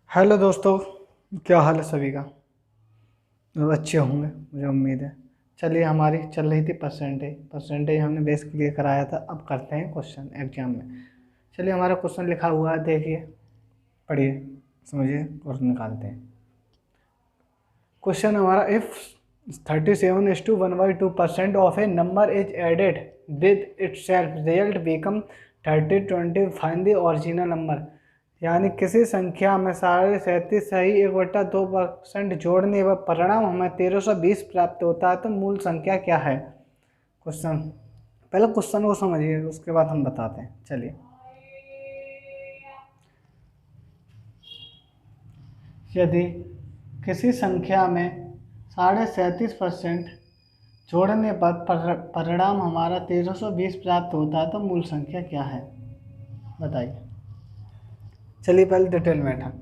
Hello दोस्तों। क्या हाल है सभी का। तो अच्छे होंगे मुझे उम्मीद है। चलिए, हमारी चल रही थी परसेंटेज हमने बेस क्लियर कराया था। अब करते हैं क्वेश्चन एग्जाम में। चलिए, हमारा क्वेश्चन लिखा हुआ है, देखिए, पढ़िए, समझिए और निकालते हैं। क्वेश्चन हमारा, if 37:1/2% of a number is added with itself result become 30/20, find the original number. यानी किसी संख्या में 37 सही 1/2% जोड़ने व परिणाम हमें 1320 प्राप्त होता है, तो मूल संख्या क्या है। क्वेश्चन, पहले क्वेश्चन को समझिए, उसके बाद हम बताते हैं। चलिए, यदि किसी संख्या में 37.5% जोड़ने पर परिणाम हमारा 1320 प्राप्त होता है, तो मूल संख्या क्या है, बताइए। चलिए, पहले detail method.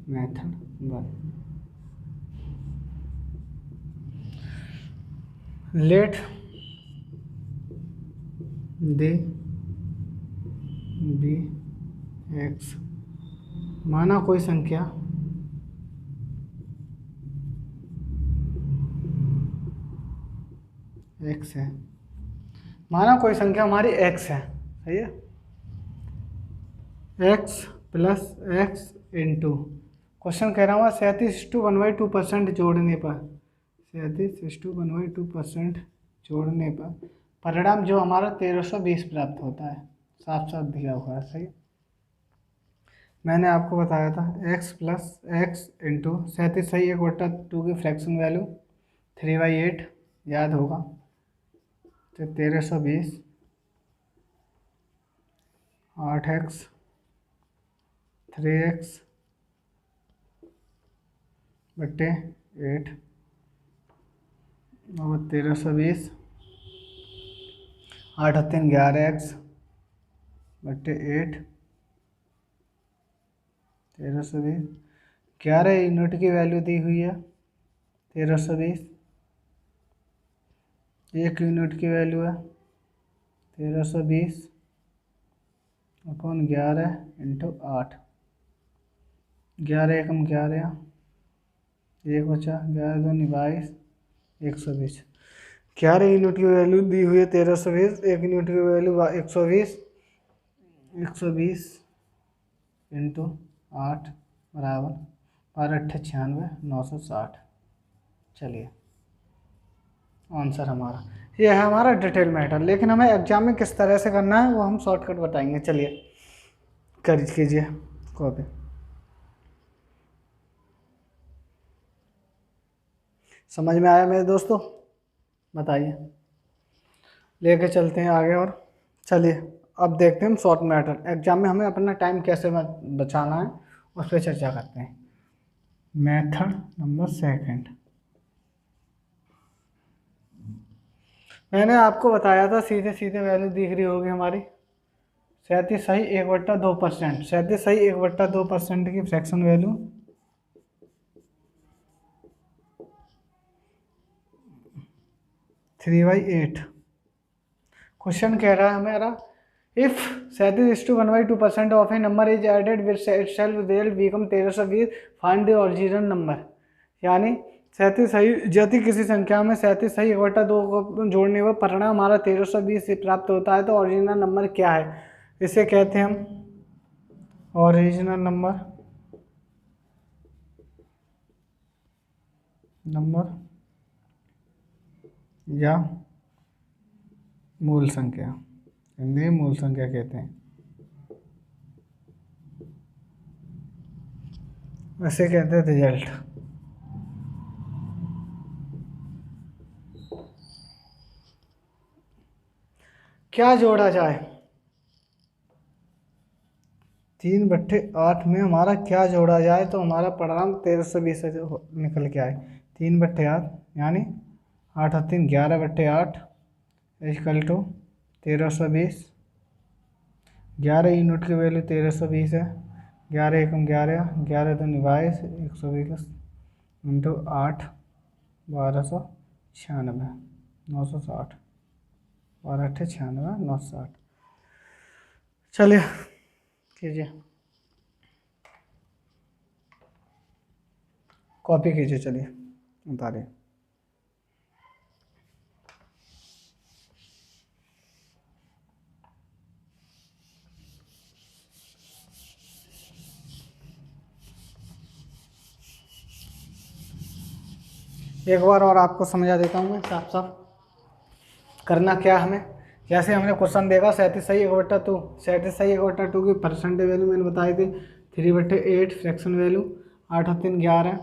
Method 1, let they be X. माना कोई संख्या एक्स है, माना कोई संख्या हमारी एक्स है, सही है। X plus x into, question कह रहा हूँ 37:1/2% जोड़ने पर, 37:1/2% जोड़ने पर परिणाम जो हमारा 1320 प्राप्त होता है, साफ साफ दिया हुआ है, सही। मैंने आपको बताया था x प्लस एक्स इंटू 37 सही 1/2 की फ्रैक्शन वैल्यू 3/8 याद होगा, तो 1320 8x 3x बट्टे 8 और 1320 8 और 3 11x बट्टे 8, 1320 11 यूनिट की वैल्यू दी हुई है, 1320 1 यूनिट की वैल्यू है, 1320 अपॉन 11 इंटू 8, 11 एकम 11, 1 बचा, 11 दूनी 22, 120। 11 यूनिट की वैल्यू दी हुई है 1320, 1 यूनिट की वैल्यू 120, 120 इंटू 8 बराबर 12×8 = 960। चलिए, आंसर हमारा ये है, हमारा डिटेल मैटर। लेकिन हमें एग्जाम में किस तरह से करना है वो हम शॉर्टकट बताएंगे। चलिए, कर कीजिए कॉपी। समझ में आया मेरे दोस्तों, बताइए, लेके चलते हैं आगे। और चलिए, अब देखते हैं हम शॉर्ट मैटर। एग्जाम में हमें अपना टाइम कैसे बचाना है उस पर चर्चा करते हैं। मेथड नंबर 2, मैंने आपको बताया था, सीधे सीधे वैल्यू दिख रही होगी हमारी 37 सही 1/2%, 37 सही 1/2% की फ्रैक्शन वैल्यू 3/8। क्वेश्चन कह रहा है हमारा, if 37:1/2% of a number is added with itself result become 1320, find the original number. यानी 37 सही यदि किसी संख्या में 37 सही 1/2 को जोड़ने पर परिणाम हमारा 1320 से प्राप्त होता है, तो ओरिजिनल नंबर क्या है। इसे कहते हैं हम ओरिजिनल नंबर या मूल संख्या, हिंदी मूल संख्या कहते हैं। वैसे कहते हैं रिजल्ट। क्या जोड़ा जाए, 3/8 में हमारा क्या जोड़ा जाए तो हमारा परिणाम 1320 से निकल के आए। 3/8 यानी 8 और 3 11/8 इक्वल टू 1320। 11 यूनिट की वैल्यू 1320 है, 11 एकम 11, 11 दूनी 22, 120 इंटू 8 1296 960। और 8 96 960। चलिए कीजिए, कॉपी कीजिए, चलिए उतारिए। एक बार और आपको समझा देता हूँ मैं साफ साफ। करना क्या हमें, जैसे हमने क्वेश्चन देखा 37/2, 37/2 की परसेंटेज वैल्यू मैंने बताई थी 3/8, फ्रैक्शन वैल्यू 8 और 3 11,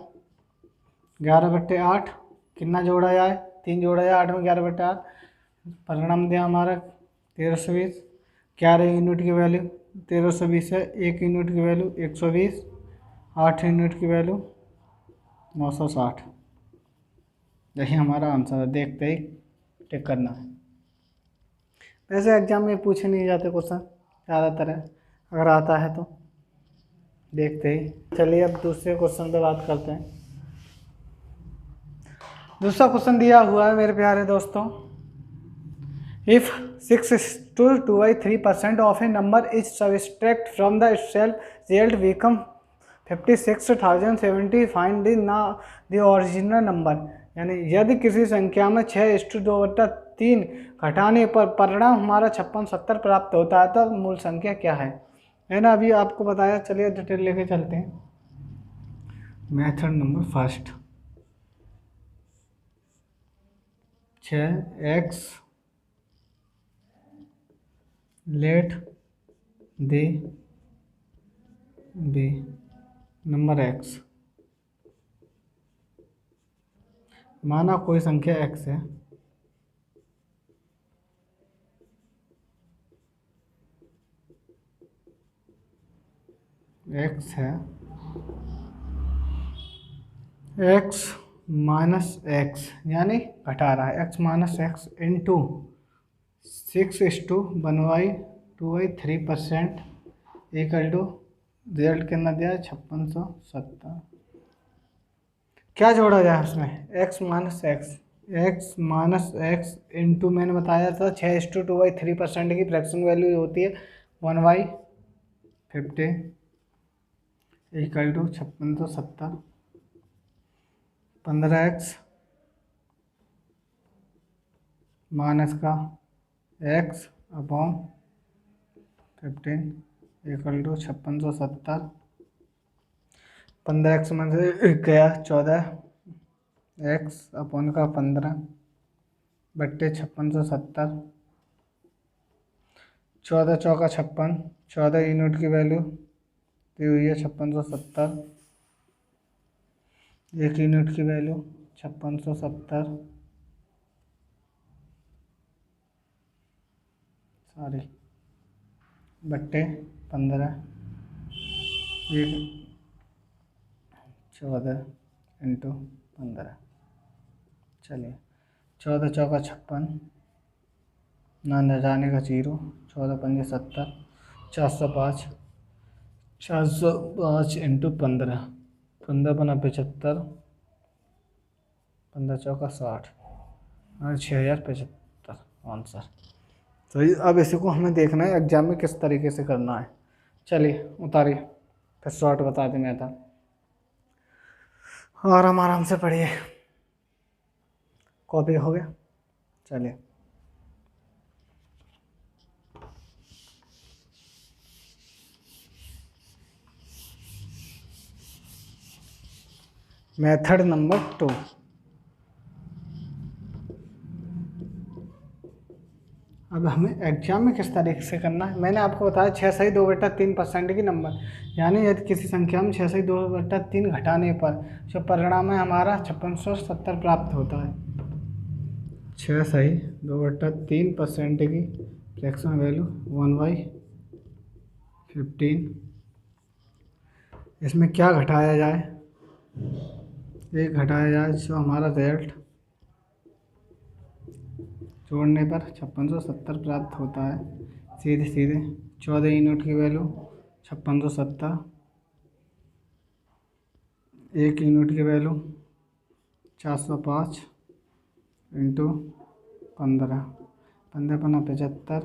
11/8 कितना जोड़ा जाए, 3 जोड़ा जाए 8 में, 11/8 परिणाम दिया हमारा 1320। 11 यूनिट की वैल्यू 1320 है, 1 यूनिट की वैल्यू 120, 8 यूनिट की वैल्यू 960। यही हमारा आंसर है, देखते ही टिक करना है। वैसे एग्जाम में पूछे नहीं जाते क्वेश्चन ज़्यादातर है, अगर आता है तो देखते ही। चलिए अब दूसरे क्वेश्चन पे बात करते हैं। दूसरा क्वेश्चन दिया हुआ है मेरे प्यारे दोस्तों, if 6:2/3% of a number is subtract from the self result become 56,070, find the original number. यानी यदि किसी संख्या में 6:2/3 घटाने पर परिणाम हमारा 5670 प्राप्त होता है तब मूल संख्या क्या है ना। अभी आपको बताया, चलिए डिटेल लेके चलते हैं। Method number first, 6x let they be number x, माना कोई संख्या x है, x है, x माइनस एक्स यानी घटा रहा है, x minus X into 6:1/2/3% equal to result कितना दिया है 5670। क्या जोड़ा जाए उसमें, x माइनस एक्स इंटू मैंने बताया था 6:2/3% की फ्रैक्शन वैल्यू होती है 1/50 इक्वल टू 5670। 15x माइनस का x upon 15 equal to 5670। 15x में से गया 14x अपॉन का 15 बट्टे 5670। 14 चौका 56, 14 यूनिट की वैल्यू दी हुई है 5670, 1 यूनिट की वैल्यू 5670 सॉरी बट्टे 15, 14 इंटू 15। चलिए 14 चौका 56, ना जाने का 0, 14 पंजे 70, 405, 405 इंटू 15, 15 बना 75, 15 चौका 60 और 6075 आंसर। तो अब इसी को हमें देखना है एग्जाम में किस तरीके से करना है। चलिए उतारिए, फिर शॉर्ट बता दें मैं था, और हम आराम से पढ़िए। कॉपी हो गया, चलिए मेथड नंबर 2। अब हमें एग्जाम में किस तरीके से करना है, मैंने आपको बताया 6/2/3% की नंबर, यानी यदि किसी संख्या में 6/2/3 घटाने पर जो परिणाम है हमारा 5670 प्राप्त होता है। 6/2/3% की फ्रैक्शन वैल्यू 1/15। इसमें क्या घटाया जाए, एक घटाया जाए जो हमारा रिजल्ट जोड़ने पर 5670 प्राप्त होता है। सीधे सीधे 14 यूनिट की वैल्यू 5670, 1 यूनिट की वैल्यू 405 इंटू 15 15 पन्ना 75,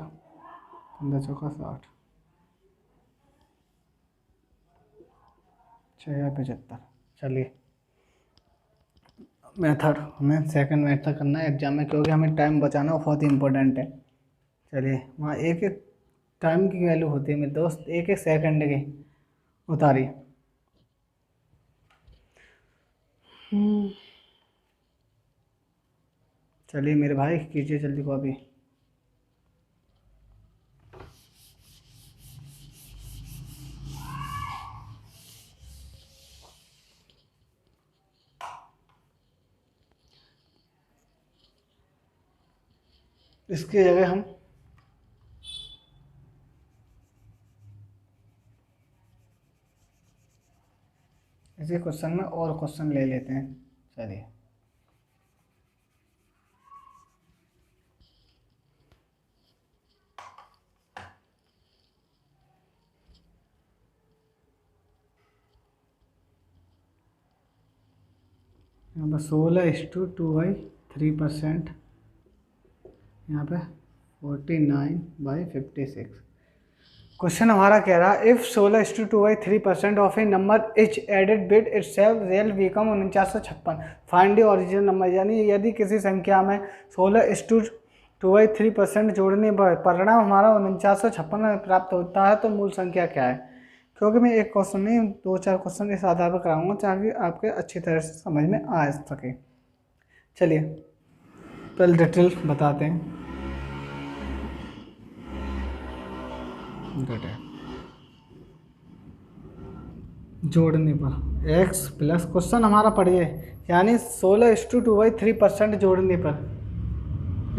15 चौका 60, 6,75। चलिए मेथड हमें सेकंड मेथड करना है एग्जाम में, क्योंकि हमें टाइम बचाना बहुत ही इंपॉर्टेंट है। चलिए वहाँ एक एक टाइम की वैल्यू होती है मेरे दोस्त, एक एक सेकंड की उतारिए। चलिए मेरे भाई कीजिए जल्दी कॉपी। इसकी जगह हम इसी क्वेश्चन में और क्वेश्चन ले लेते हैं। चलिए यहाँ पर 16:2/3%, यहाँ पे 49/56। क्वेश्चन हमारा कह रहा है if 16:2/3% of a number is added with itself real become 4956, find the original number. यानी यदि किसी संख्या में 16:2/3% जोड़ने पर परिणाम हमारा 4956 प्राप्त होता है तो मूल संख्या क्या है। क्योंकि मैं एक क्वेश्चन नहीं 2-4 क्वेश्चन इस आधार पर कराऊंगा ताकि आपके अच्छी तरह से समझ में आ सके। चलिए पहले डिटेल बताते हैं। जोड़ने पर x प्लस क्वेश्चन हमारा पढ़िए, यानी 16:2/3% जोड़ने पर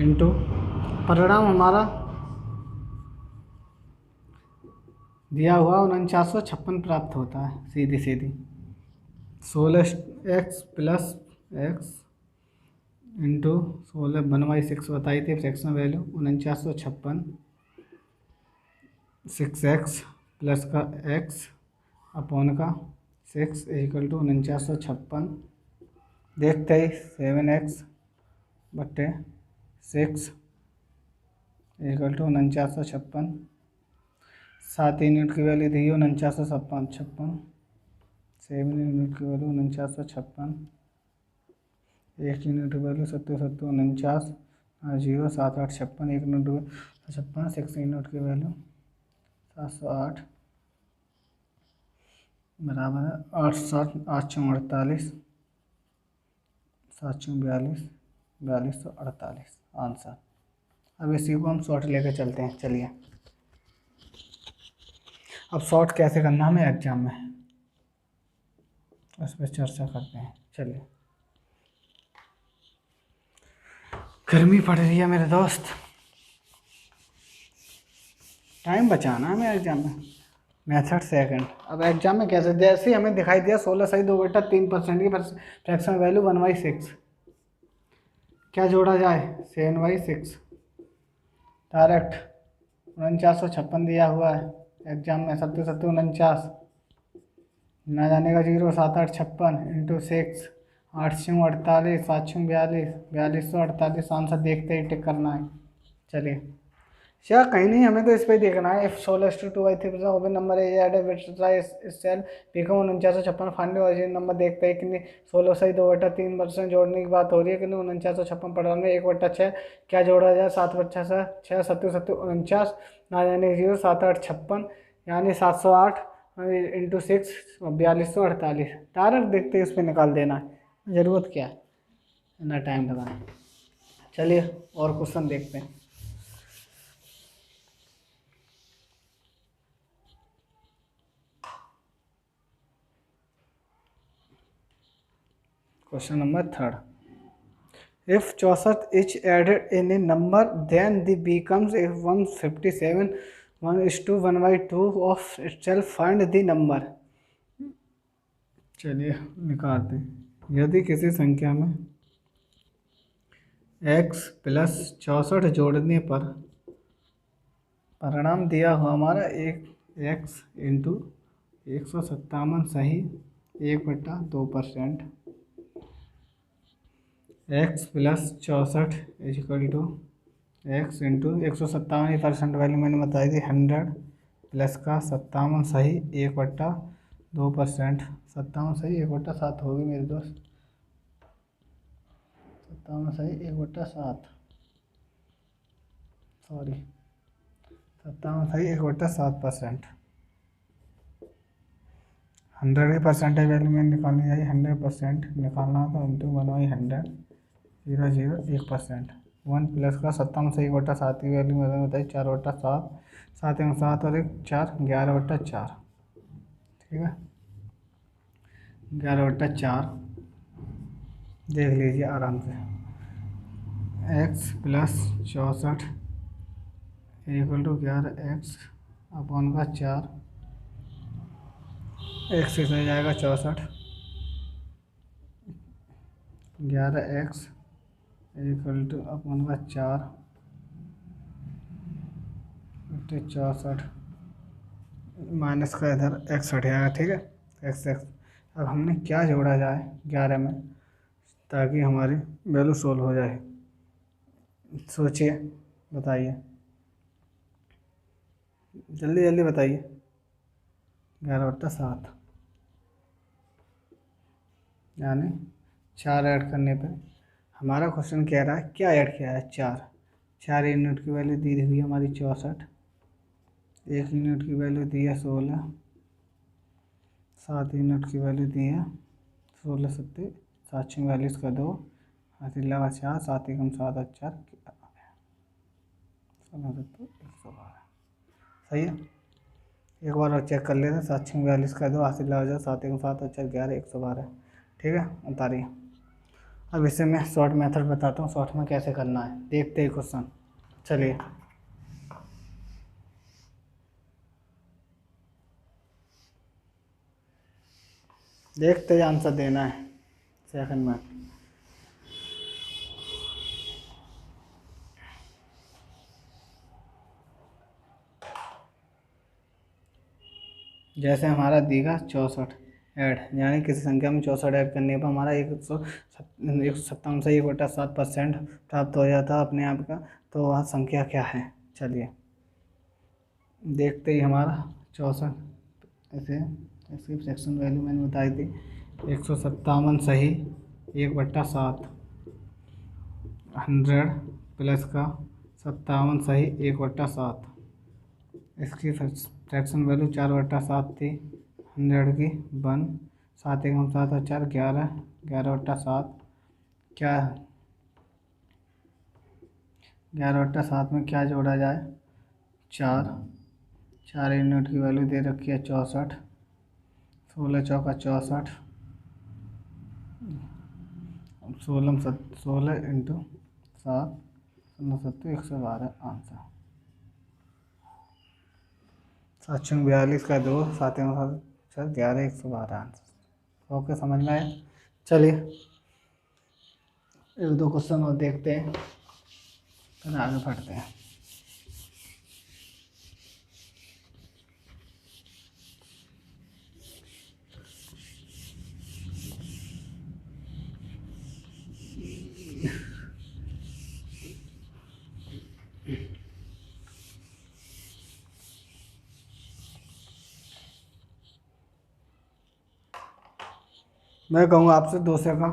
इंटू परिणाम हमारा दिया हुआ 4956 प्राप्त होता है। सीधी सीधी 16x प्लस x इंटू 16 बताई थी फ्रैक्शन वैल्यू 4956, 6x प्लस का x अपॉन का 6 इक्वल टू 4956। देखते ही 7x बट्टे 6 इक्वल टू 4956। 7 यूनिट की वैल्यू दी 4956, 7 यूनिट की वैल्यू 4956, 1 यूनिट की वैल्यू 7 49, 0 7 8 56, 1 यूनिट की 56, 6 यूनिट की वैल्यू 708 बराबर है 8 7 8 4 48, 7 4 42, 4248 आंसर। अब इसी को हम शॉर्ट लेकर चलते हैं। चलिए अब शॉर्ट कैसे करना हमें एग्जाम में उस पर चर्चा करते हैं। चलिए गर्मी पड़ रही है मेरे दोस्त, टाइम बचाना है हमें एग्जाम में। Method second. अब एग्जाम में कैसे, जैसे हमें दिखाई दिया 16/2/3% की फ्रैक्शन वैल्यू 1/6, क्या जोड़ा जाए 7/6। डायरेक्ट 4956 दिया हुआ है एग्जाम में, 7 ना जाने का 0 7 8 56 इंटू 6 8 6 48 7 6 42 4248 आंसर देखते ही टिक करना है। चलिए क्या कहीं नहीं, हमें तो इस पर देखना है। इफ 16:2/3% ओपन नंबर है self become 4956 find original number. देखते हैं कि 16/2/3% जोड़ने की बात हो रही है कि 4956 पढ़ रहा 1/6 क्या जोड़ा जाए 7/6 7 7 49 ना जाने 0 7 8 56 यानी 708 इंटू 6 4248। डायरेक्ट देखते हैं इस पर निकाल देना है, ज़रूरत क्या है इतना टाइम लगाना। चलिए और क्वेश्चन देखते हैं। Question number 3। If 64 is added in a number, then the becomes a 157 1:1/2 of itself. Find the number। चलिए निकालते हैं। यदि किसी संख्या में x प्लस 64 जोड़ने पर परिणाम दिया हुआ हमारा एक x इंटू 157 सही 1/2%, x plus 64 equal to X into 157% value मैंने बताई थी 100 प्लस का 57 सही 1/2%। 57 सही 1/7 होगी मेरे दोस्त। 57 सही 1/7, सॉरी 57 सही 1/7%। 100 की परसेंटेज वैल्यू में निकालनी चाहिए, 100% निकालना तो इंटू 1/100 0 0 1%। 1 प्लस का 57 से 1/7 की वैल्यू मैंने बताई 4/7, 7 1 7 और 1 4 11/4। ठीक है 11/4 देख लीजिए आराम से। x plus 64 equal to 11x upon का 4, x से हो जाएगा 64, 11x इक्वल टू अपॉन का 4 64 माइनस का इधर x हट जाएगा। ठीक है x x। अब हमने क्या जोड़ा जाए 11 में ताकि हमारी वैल्यू सोल्व हो जाए, सोचिए बताइए, जल्दी जल्दी बताइए। 11/7 यानी 4 ऐड करने पे हमारा क्वेश्चन कह रहा है क्या ऐड किया है, 4 यूनिट की वैल्यू दी हुई है हमारी 64, 1 यूनिट की वैल्यू दी है 16, 7 यूनिट की वैल्यू दी है 16 सत्ते 7 का 2 हाथी लगा 4 7 एकम 7 और 4 112। सही है, एक बार और चेक कर लेते। 7 का 2 हाथी लगा 4 7 एकम 7 और 4 11 112। ठीक है उतारिए। अब इसे मैं शॉर्ट मेथड बताता हूँ, शॉर्ट में कैसे करना है, देखते हैं क्वेश्चन। चलिए देखते हैं, आंसर देना है सेकंड में। जैसे हमारा देगा 64 ऐड, यानी किसी संख्या में 64 ऐड करने पर हमारा 157 से 1/7% प्राप्त हो जाता अपने आप का। तो वह संख्या क्या है, चलिए देखते ही। हमारा 64 ऐसे इसकी सेक्शन वैल्यू मैंने बताई थी 157 सही 1/7, 100 प्लस का 57 सही 1/7। इसकी फ्रैक्शन वैल्यू 4/7 थी 100 की 1, 7 एकम 7 और 4 11, 11/7 क्या 11/7 में क्या जोड़ा जाए, 4 यूनिट की वैल्यू दे रखी है 64, 16 चौका 64, 16 इंटू 7 16 7 112 आंसर। 742 का 2 7 11 112 आंसर। ओके समझ में आया। चलिए एक दो क्वेश्चन और देखते हैं फिर आगे बढ़ते हैं। मैं कहूँगा आपसे 200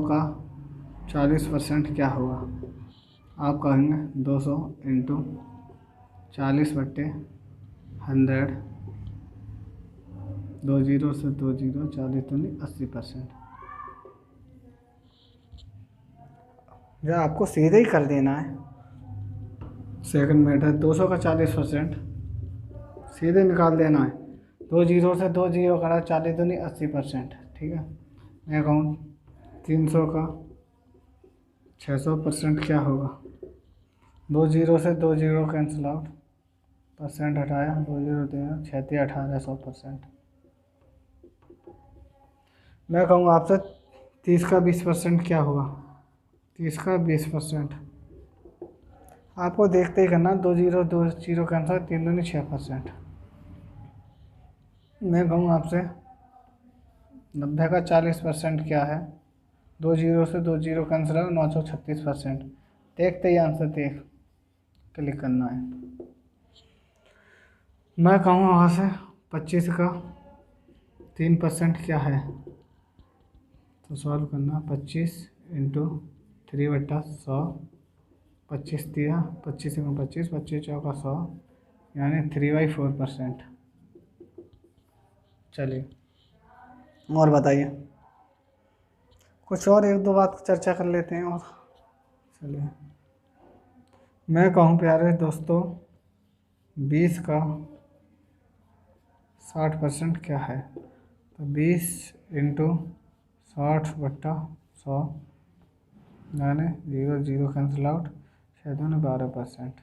का 40% क्या होगा। आप कहेंगे 200 इंटू 40/100, 2 जीरो से 2 जीरो 40 तो नहीं 80%। या आपको सीधे ही कर देना है, सेकंड मेथड 200 का 40% सीधे निकाल देना है। 2 जीरो से 2 जीरो करा 40 तो नहीं 80%। ठीक है मैं कहूँ 300 का 600% क्या होगा। 2 जीरो से 2 जीरो कैंसिल आउट, परसेंट हटाया 2 जीरो 6 18 100%। मैं कहूँगा आपसे 30 का 20% क्या होगा। 30 का 20% आपको देखते ही करना, 2 जीरो कैंसिल 3 दूनी 6%। मैं कहूँ आपसे 90 का 40% क्या है। 2 जीरो से 2 जीरो कैंसिल आउट, 936%। देखते ही आंसर देख, क्लिक करना है। मैं कहूँ वहाँ से 25 का 3% क्या है, तो सॉल्व करना। 25 इंटू 3/100, 25 दिया, 25 में 25, 25 चौका 100, यानी 3/4%। चलिए और बताइए, कुछ और एक दो बात चर्चा कर लेते हैं और चलिए। मैं कहूँ प्यारे दोस्तों 20 का 60% क्या है, तो 20 इंटू 60/100, यानी 0 0 कैंसिल आउट, 6 दूनी 12%।